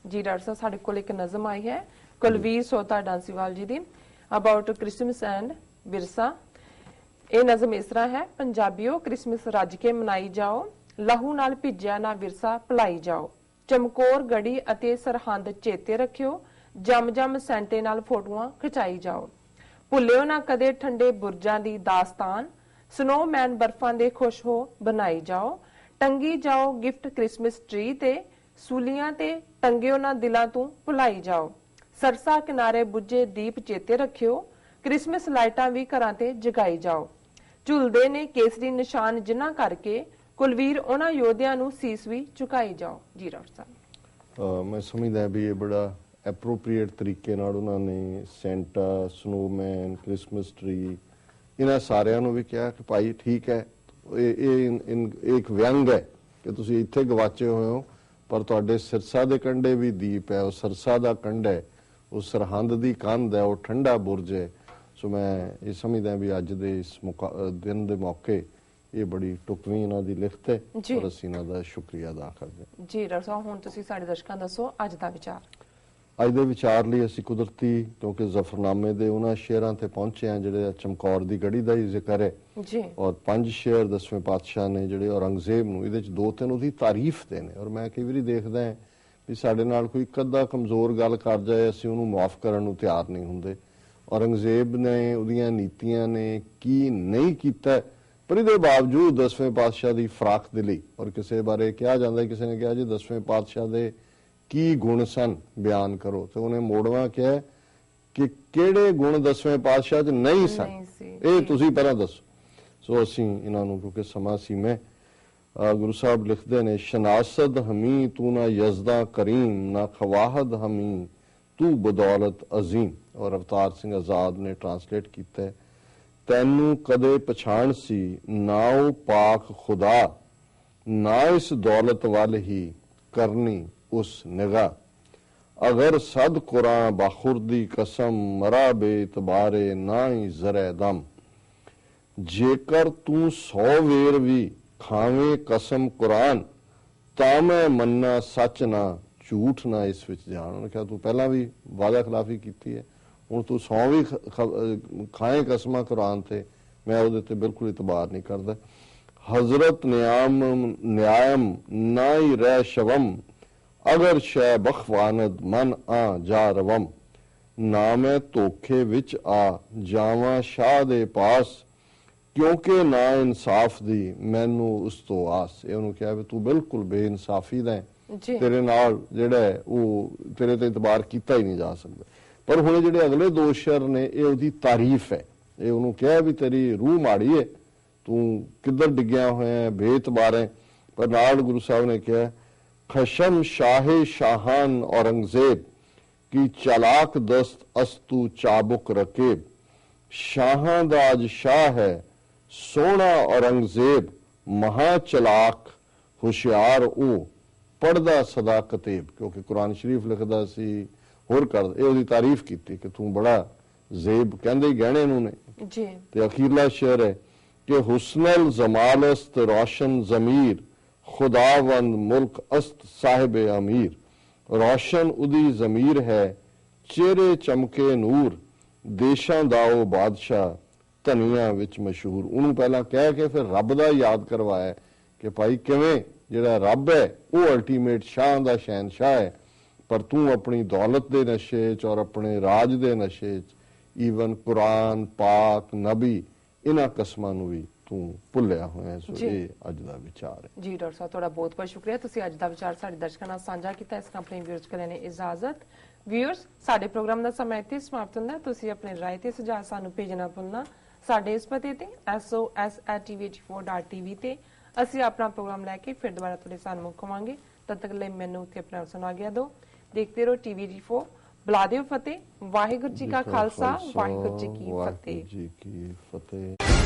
जी doctor साहब साडे कोल एक नज़म आई है कुलवीर सोता डांसीवाल जी दी अबाउट क्रिसमस एंड विरसा। ये नज़म इस तरह है, पंजाबियों क्रिसमस रज के मनाई जाओ, लहू नाल भिज्या ना विरसा भुलाई जाओ, चमकोर गढ़ी अते सरहंद चेते रखियो, जम जम सेंटे नाल फोटोआं खिचाई जाओ, भुल्लियो ना कदे ठंडे बुरजां दी दास्तान, स्नोमैन बर्फां दे खुश हो बनाई जाओ, टंगी जाओ गिफ्ट क्रिसमस ट्री ते, सूलियां ते टंगियो ना दिलां तू भुलाई जाओ, सरसा किनारे बुझे दीप चेते रखियो, क्रिसमस लाइटां भी घरां ते जगाई जाओ, झुलदे ने केसरी निशान जिन्हां करके कुलवीर उन्हां योधियां नू सीस भी झुकाई जाओ। जी डॉक्टर साहब मैं समझदा भी ये बड़ा एप्रोप्रिएट तरीके नाल उन्हां ने सेंटा स्नोमैन क्रिसमस ट्री इन्हां सारियां नू भी कहा कि भाई ठीक है एक व्यंग है कि तुसीं इत्थे गवाचे होए हो पर तुहाडे सिरसा दे कंढे भी दीप है, उस सिरसा दा कंढ है, उस सरहंद दी कंध है, वो ठंडा बुरज है। सो मैं ये समझदा भी अज दे इस दिन दे मौके ये बड़ी टुकवी इन्हां दी लिखत है और असीं इन्हां दा शुक्रिया अदा करदे हां। जी डॉक्टर साहब हुण तुसीं साडे दर्शकां दसो अज दा विचार। अज दे विचार लई असीं कुदरती क्योंकि जफरनामे दे उन्हां शेयरां ते पहुंचे हैं जिहड़े चमकौर दी गढ़ी दा ही जिक्र है जी और 5 शेयर 10वें पातशाह ने जिहड़े औरंगजेब नूं इहदे च 2-3 उहदी तारीफ दे ने और मैं कई वारी देखदा हां भी साडे नाल कोई कद्दा कमजोर गल कर जाए असीं ਉਹਨੂੰ माफ करन नूं तैयार नहीं हुंदे। औरंगजेब ने ਉਹਦੀਆਂ ਨੀਤੀਆਂ ने की नहीं कीता पर ਇਹਦੇ बावजूद 10वें पातशाह ਦੀ ਫਰਾਖ ਦਿਲੀ और ਕਿਸੇ ਬਾਰੇ ਕਿਹਾ ਜਾਂਦਾ ਕਿਸੇ ਨੇ ਕਿਹਾ ਜੀ 10वें ਪਾਤशाह ਦੇ ਕੀ ਗੁਣ ਸਨ ਬਿਆਨ ਕਰੋ ਤੇ ਉਹਨੇ ਮੋੜਵਾ ਕਿਹਾ ਕਿ ਕਿਹੜੇ ਗੁਣ 10वें ਪਾਤशाह 'ਚ ਨਹੀਂ ਸਨ ਇਹ ਤੁਸੀਂ ਪਹਿਲਾਂ ਦੱਸੋ। ਸੋ ਅਸੀਂ ਇਹਨਾਂ ਨੂੰ ਕਿਉਂਕਿ ਸਮਾਂ ਸੀਮਾ गुरु साहब लिखते ने शनासद हमी तू ना यजदा करीम ना खवाहद हमी तू बदौलत अजीम और अवतार सिंह आजाद ने ट्रांसलेट किया तैनू कदे पछाण सी ना ओ पाक खुदा ना इस दौलत वाल ही करनी उस निगाह अगर सद कुरान बाखुरदी कसम मरा बेतबारे ना ही जरे दम जेकर तू 100 वेर भी खावे कसम कुरान ਤਾਂ ਮੈਂ ਮੰਨਾ ਸੱਚ ਨਾ ਝੂਠ ਨਾ ਇਸ ਵਿੱਚ ਜਾਣ। ਉਹਨੇ ਕਿਹਾ ਤੂੰ ਪਹਿਲਾਂ ਵੀ ਵਾਅਦਾ ਖਿਲਾਫੀ ਕੀਤੀ ਹੈ ਹੁਣ ਤੂੰ 100 ਵੀ ਖਾਏ ਕਸਮਾਂ ਕੁਰਾਨ ਤੇ ਮੈਂ ਉਹਦੇ ਤੇ ਬਿਲਕੁਲ ਇਤਬਾਰ ਨਹੀਂ ਕਰਦਾ। हजरत न्यायम ना ही रह शवम अगर शह बखवानद मन आ जा रवम ना मैं धोखे विच आ जावा शाह दे पास क्योंकि ना इंसाफ दी मैनू उस तो आस। उन्होंने कहा भी तू बिल्कुल बेइंसाफी दा तेरे नाल जिहड़ा है वो तेरे ते इतबार किया ही नहीं जा सकता। पर हुणे जिहड़े अगले 2 शेर ने ये उहदी तारीफ है ये उन्होंने कहा भी तेरी रूह माड़ी है तू किधर डिग्या होया है बेतबार है। पर नाल गुरु साहब ने कहा खशम शाहे शाहान औरंगजेब की चालाक दस्त अस्तु चाबुक रकेब शाहां दा अज शाह है सोहना औरंगजेब महा चलाक होशियार ओ पढ़दा सदा कतेब। क्योंकि कुरान शरीफ लिखदा सी होर कर ये तारीफ की कि तू बड़ा जेब कहंदे ही गहने नूं ने जी। ते अखीरला शेर है कि हुस्नल जमाल अस्त रोशन जमीर खुदावंद मुल्क अस्त साहिब अमीर रोशन उदी जमीर है चेहरे चमके नूर देशां दा ओ बादशाह धनिया विच मशहूर। उन्होंने पहला कह के फिर रब दा याद करवाया कि भाई किवें जिहड़ा रब है वो अल्टीमेट शाह दा शहनशाह है पर तू अपनी दौलत दे नशे च और अपने राज दे नशे च ईवन कुरान पाक नबी इन्हां कस्मां नूं भी तू भुल्लिया होया। सो ये अज दा विचार है। जी डॉक्टर साहब तुहाडा बहुत बहुत शुक्रिया तुसीं अज दा विचार साडे दर्शकां नाल साझा कीता। इस कंपनी व्यूअर्स को लेने इजाजत। व्यूअर्स साडे प्रोग्राम दा समय इत्थे समाप्त हुंदा। तुसीं अपने राय ते सुझाव सानूं भेजना भुल्लना साडे इस पते ते sos@tv84.tv ते ਅਸੀਂ अपना प्रोग्राम लैके फिर दोबारा तुहाडे सामने होवांगे। तद तक ਲਈ ਮੈਨੂੰ ਉੱਥੇ ਆਪਣਾ ਸੁਣਾ ਗਿਆ ਦਿਓ। देखते रहो TV4 बुला दिओ फतेह। वाहिगुरू जी का खालसा वाहिगुरू जी की फतेह।